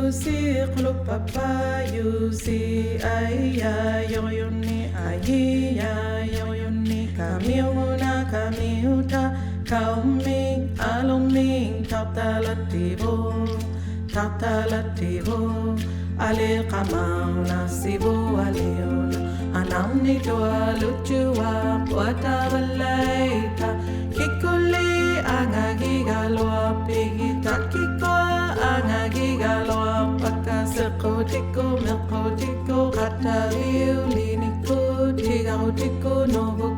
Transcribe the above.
Quluppaajusi Aijaajurujunni Ajijaajurujunni Kamiunguna kamiuta kaummik alurmik taqtaalattivuq Aliqqamauna sivualiuna anarnitualujjuaq uatavallaita Kikkuli angagigaluaqpigit Takkikkua angagigaluaqpakka Siqqutikkut miqqutikkut qattaviulinikkut tigarutikkut nuvukkut